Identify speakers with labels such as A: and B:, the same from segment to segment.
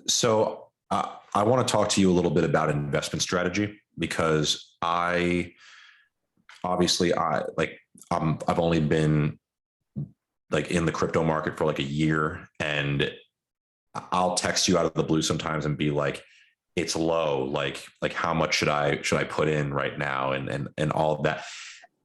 A: So I want to talk to you a little bit about investment strategy because I've only been like in the crypto market for like a year, and I'll text you out of the blue sometimes and be like, it's low. Like how much should I put in right now, and all of that.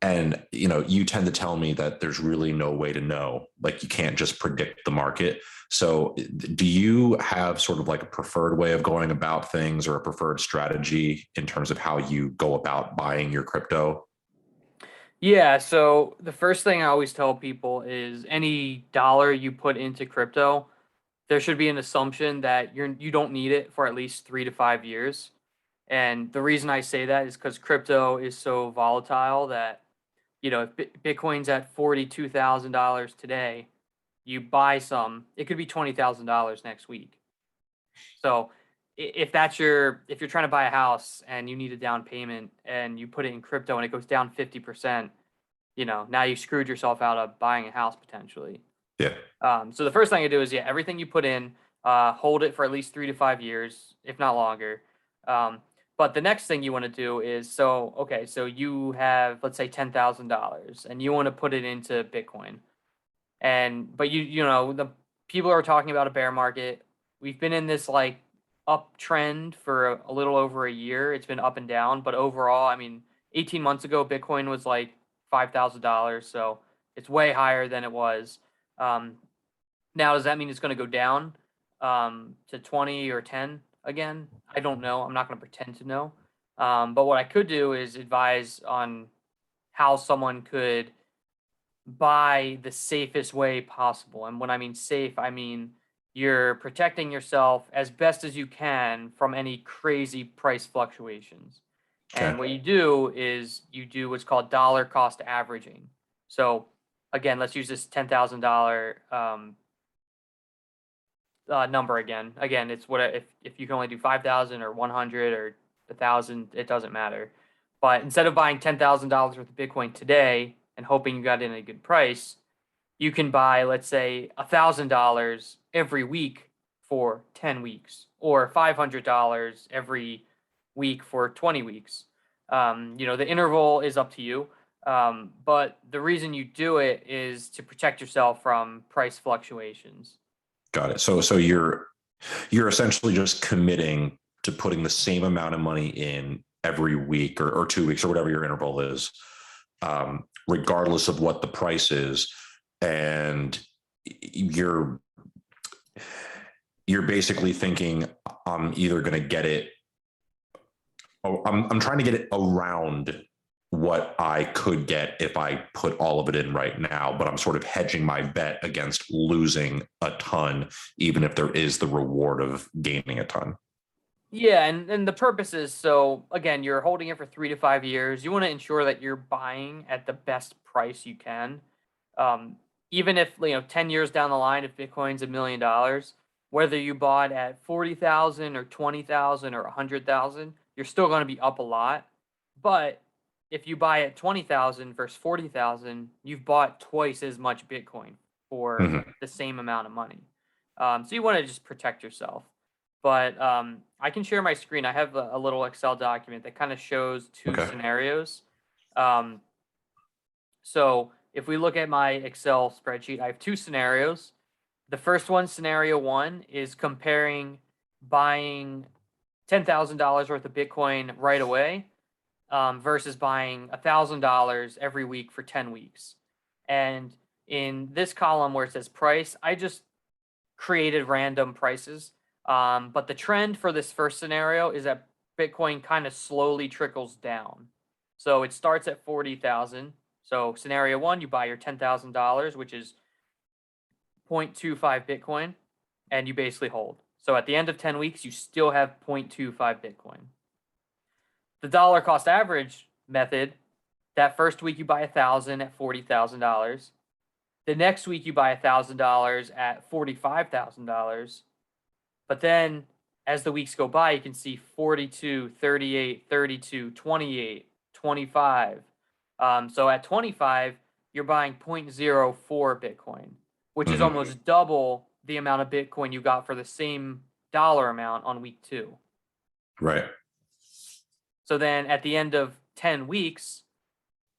A: And you tend to tell me that there's really no way to know. Like you can't just predict the market. So do you have sort of like a preferred way of going about things or a preferred strategy in terms of how you go about buying your crypto?
B: Yeah, so the first thing I always tell people is any dollar you put into crypto, there should be an assumption that you don't need it for at least 3 to 5 years. And the reason I say that is because crypto is so volatile that, if Bitcoin's at $42,000 today, you buy some, it could be $20,000 next week. So if you're trying to buy a house and you need a down payment and you put it in crypto and it goes down 50%, now you screwed yourself out of buying a house potentially.
A: Yeah.
B: So the first thing I do is, yeah, everything you put in, hold it for at least 3 to 5 years, if not longer. Um, but the next thing you want to do is, so you have, let's say, $10,000 and you want to put it into Bitcoin. But the people are talking about a bear market. We've been in this like uptrend for a little over a year. It's been up and down, but overall, I mean, 18 months ago, Bitcoin was like $5,000, so it's way higher than it was. Um, Now, does that mean it's going to go down to 20 or 10 again? I don't know. I'm not going to pretend to know. But what I could do is advise on how someone could buy the safest way possible. And when I mean safe, I mean you're protecting yourself as best as you can from any crazy price fluctuations. And
A: Okay.
B: what you do is you do what's called dollar cost averaging. So again, let's use this $10,000 number again. Again, it's what if you can only do 5,000 or 100 or 1,000, it doesn't matter. But instead of buying $10,000 worth of Bitcoin today and hoping you got in a good price, you can buy, let's say, $1,000 every week for 10 weeks, or $500 every week for 20 weeks. The interval is up to you. But the reason you do it is to protect yourself from price fluctuations.
A: Got it. So you're essentially just committing to putting the same amount of money in every week or 2 weeks or whatever your interval is, regardless of what the price is. And you're you're basically thinking, I'm either going to get it, I'm trying to get it around what I could get if I put all of it in right now, but I'm sort of hedging my bet against losing a ton, even if there is the reward of gaining a ton.
B: Yeah, and the purpose is, so again, you're holding it for 3 to 5 years. You want to ensure that you're buying at the best price you can. Um, Even if 10 years down the line, if Bitcoin's $1 million, whether you bought at 40,000 or 20,000 or 100,000, you're still going to be up a lot. But if you buy at 20,000 versus 40,000, you've bought twice as much Bitcoin for
A: Mm-hmm.
B: the same amount of money. So you want to just protect yourself. But I can share my screen. I have a little Excel document that kind of shows two
A: Okay.
B: scenarios. Um, so if we look at my Excel spreadsheet, I have two scenarios. The first one, scenario one, is comparing buying $10,000 worth of Bitcoin right away versus buying $1,000 every week for 10 weeks. And in this column where it says price, I just created random prices. But the trend for this first scenario is that Bitcoin kind of slowly trickles down. So it starts at 40,000. So scenario one, you buy your $10,000, which is 0.25 Bitcoin, and you basically hold. So at the end of 10 weeks, you still have 0.25 Bitcoin. The dollar cost average method, that first week you buy 1,000 at $40,000. The next week you buy $1,000 at $45,000. But then as the weeks go by, you can see 42, 38, 32, 28, 25. So at 25, you're buying 0.04 Bitcoin, which is
A: Mm-hmm.
B: almost double the amount of Bitcoin you got for the same dollar amount on week 2.
A: Right.
B: So then at the end of 10 weeks,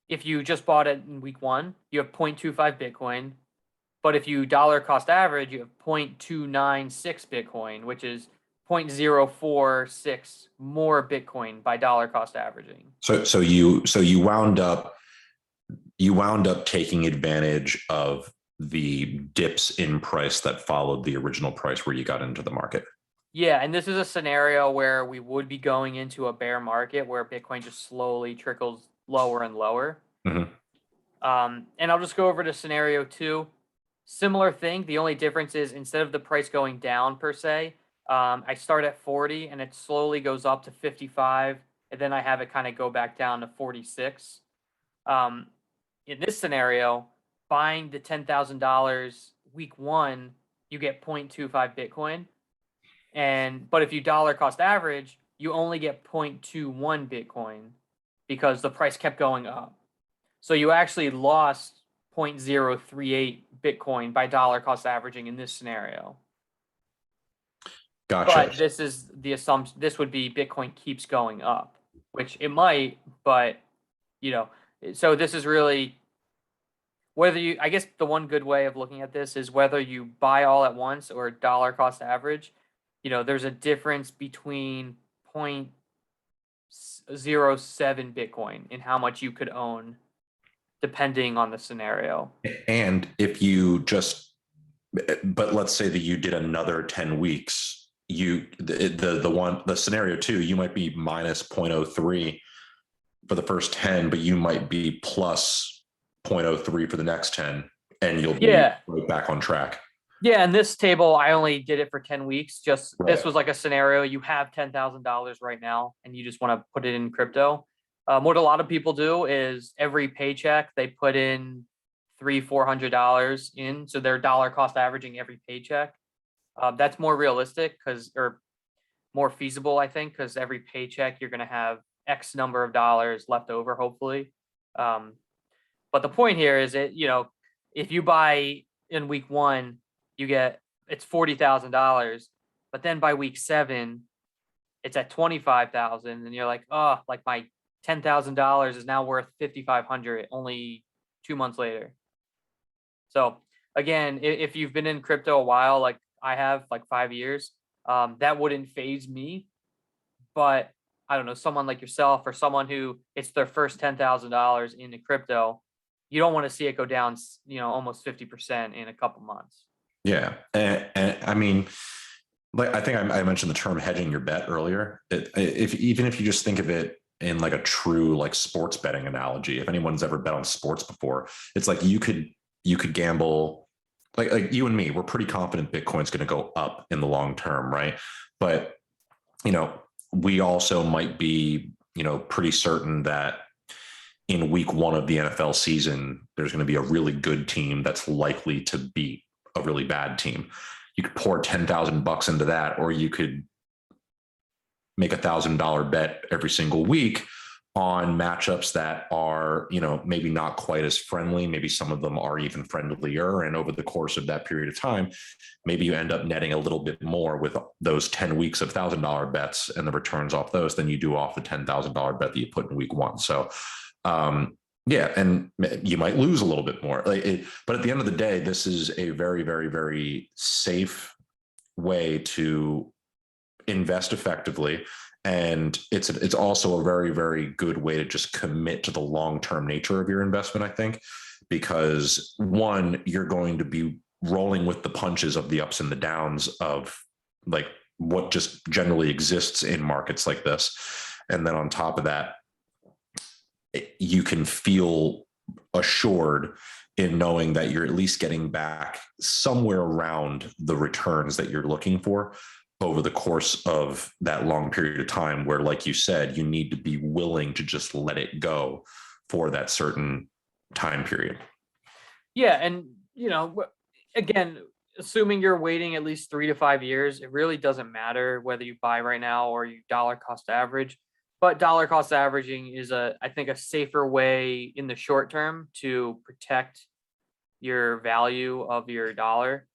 B: if you just bought it in week 1, you have 0.25 Bitcoin. But if you dollar cost average, you have 0.296 Bitcoin, which is 0.046 more Bitcoin by dollar cost averaging.
A: So you wound up taking advantage of the dips in price that followed the original price where you got into the market.
B: Yeah, and this is a scenario where we would be going into a bear market where Bitcoin just slowly trickles lower and lower.
A: Mm-hmm.
B: And I'll just go over to scenario 2. Similar thing. The only difference is instead of the price going down per se, I start at 40 and it slowly goes up to 55, and then I have it kind of go back down to 46. In this scenario, buying the $10,000 week 1, you get 0.25 Bitcoin. But if you dollar cost average, you only get 0.21 Bitcoin because the price kept going up. So you actually lost 0.038 Bitcoin by dollar cost averaging in this scenario.
A: Gotcha.
B: But this is the assumption. This would be Bitcoin keeps going up, which it might, but so this is really whether you, I guess the one good way of looking at this is whether you buy all at once or dollar cost average. There's a difference between 0.07 Bitcoin in how much you could own depending on the scenario.
A: And but let's say that you did another 10 weeks, the scenario 2, you might be minus 0.03 for the first 10, but you might be plus 0.03 for the next 10, and you'll be right back on track.
B: Yeah, in this table, I only did it for 10 weeks. Just
A: Right.
B: This was like a scenario. You have $10,000 right now, and you just want to put it in crypto. What a lot of people do is every paycheck they put in $300-400 in, so they're dollar cost averaging every paycheck. That's more realistic or more feasible, I think, because every paycheck you're going to have X number of dollars left over, hopefully. But the point here is if you buy in week 1, it's $40,000, but then by week 7, it's at 25,000, and you're like, oh, like my $10,000 is now worth 5,500 only 2 months later. So again, if you've been in crypto a while, like I have, like 5 years, that wouldn't phase me. But I don't know, someone like yourself or someone who it's their first $10,000 into crypto, you don't want to see it go down, almost 50% in a couple months.
A: Yeah, and I mean, like I think I mentioned the term hedging your bet earlier. Even if you just think of it in like a true like sports betting analogy, if anyone's ever bet on sports before, it's like you could gamble, like you and me, we're pretty confident Bitcoin's going to go up in the long term, right? But we also might be pretty certain that in week 1 of the NFL season, there's going to be a really good team that's likely to beat a really bad team. You could pour $10,000 into that, or you could make $1,000 bet every single week on matchups that are, maybe not quite as friendly. Maybe some of them are even friendlier. And over the course of that period of time, maybe you end up netting a little bit more with those 10 weeks of $1,000 bets and the returns off those than you do off the $10,000 bet that you put in week 1. So, yeah, and you might lose a little bit more. But at the end of the day, this is a very, very, very safe way to invest effectively. And it's also a very, very good way to just commit to the long-term nature of your investment, I think, because 1, you're going to be rolling with the punches of the ups and the downs of like what just generally exists in markets like this. And then on top of that, you can feel assured in knowing that you're at least getting back somewhere around the returns that you're looking for over the course of that long period of time where, like you said, you need to be willing to just let it go for that certain time period.
B: Yeah. And, again, assuming you're waiting at least 3 to 5 years, it really doesn't matter whether you buy right now or you dollar cost average. But dollar cost averaging is I think a safer way in the short term to protect your value of your dollar.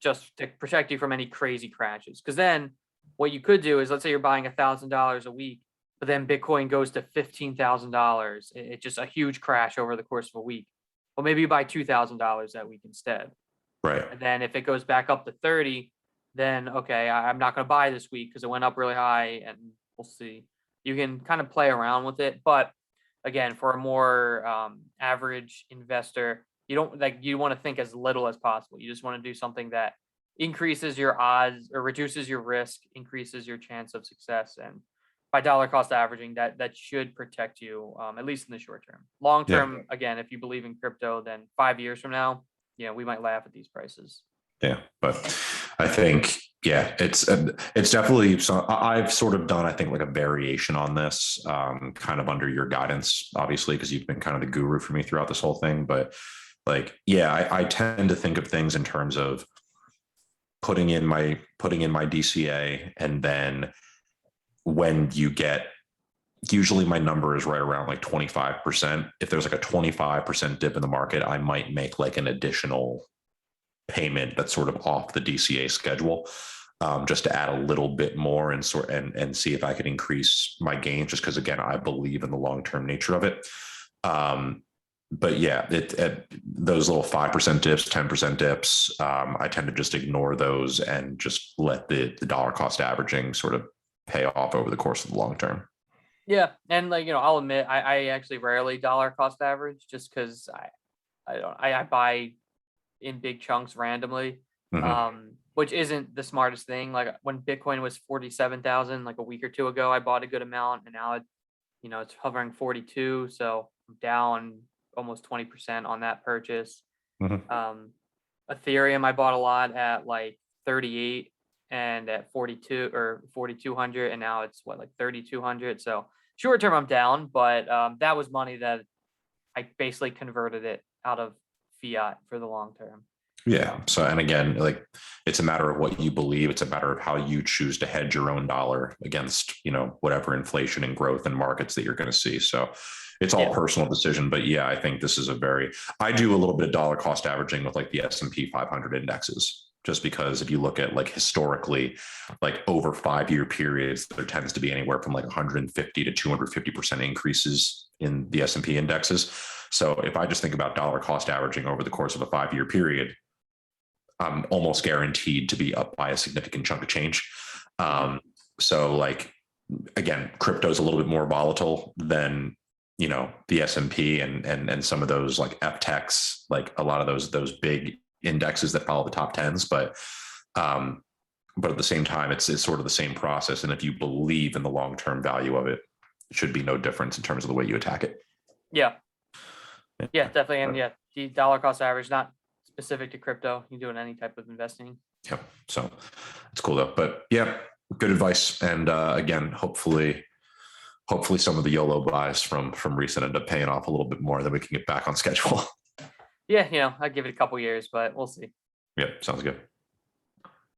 B: just to protect you from any crazy crashes. Because then what you could do is, let's say you're buying $1,000 a week, but then Bitcoin goes to $15,000. It's just a huge crash over the course of a week. Well, maybe you buy $2,000 that week instead.
A: Right.
B: And then if it goes back up to 30, then okay, I'm not going to buy this week because it went up really high, and we'll see. You can kind of play around with it, but again, for a more average investor, you want to think as little as possible. You just want to do something that increases your odds or reduces your risk, increases your chance of success, and by dollar cost averaging, that should protect you, at least in the short term. Long term, again, if you believe in crypto, then 5 years from now, we might laugh at these prices.
A: Yeah, but I think, it's definitely, so I've sort of done, I think, like a variation on this, kind of under your guidance, obviously, because you've been kind of the guru for me throughout this whole thing. But like, I tend to think of things in terms of putting in my DCA, and then when you get, usually my number is right around like 25%. If there's like a 25% dip in the market, I might make like an additional payment that's sort of off the DCA schedule, just to add a little bit more and see if I could increase my gains, just because, again, I believe in the long-term nature of it. But those little 5% dips, 10% dips, I tend to just ignore those and just let the dollar cost averaging sort of pay off over the course of the long term.
B: Yeah, and I'll admit I actually rarely dollar cost average, just because I buy in big chunks randomly, which isn't the smartest thing. Like when Bitcoin was 47,000, like a week or two ago, I bought a good amount, and now it's hovering 42, so I'm down almost 20% on that purchase. Ethereum, I bought a lot at like 38 and at 42 or 4,200, and now it's like 3,200. So short term, I'm down, but that was money that I basically converted it out of fiat for the long term.
A: Yeah. So, and again, like, it's a matter of what you believe. It's a matter of how you choose to hedge your own dollar against, whatever inflation and growth in markets that you're going to see. So it's all personal decision, but I think this is I do a little bit of dollar cost averaging with like the S&P 500 indexes, just because if you look at like historically, like over 5-year periods, there tends to be anywhere from like 150 to 250% increases in the S&P indexes. So if I just think about dollar cost averaging over the course of a 5-year period, I'm almost guaranteed to be up by a significant chunk of change. So like, again, crypto is a little bit more volatile than, the S&P and some of those like FTechs, like a lot of those big indexes that follow the top 10s. But at the same time, it's sort of the same process. And if you believe in the long-term value of it, it should be no difference in terms of the way you attack it.
B: Yeah, definitely. And the dollar cost average, not specific to crypto. You do in any type of investing.
A: Yep. So it's cool though. But good advice. And again, hopefully some of the YOLO buys from recent end up paying off a little bit more, then we can get back on schedule.
B: Yeah, I'd give it a couple years, but we'll see.
A: Yep. Sounds good.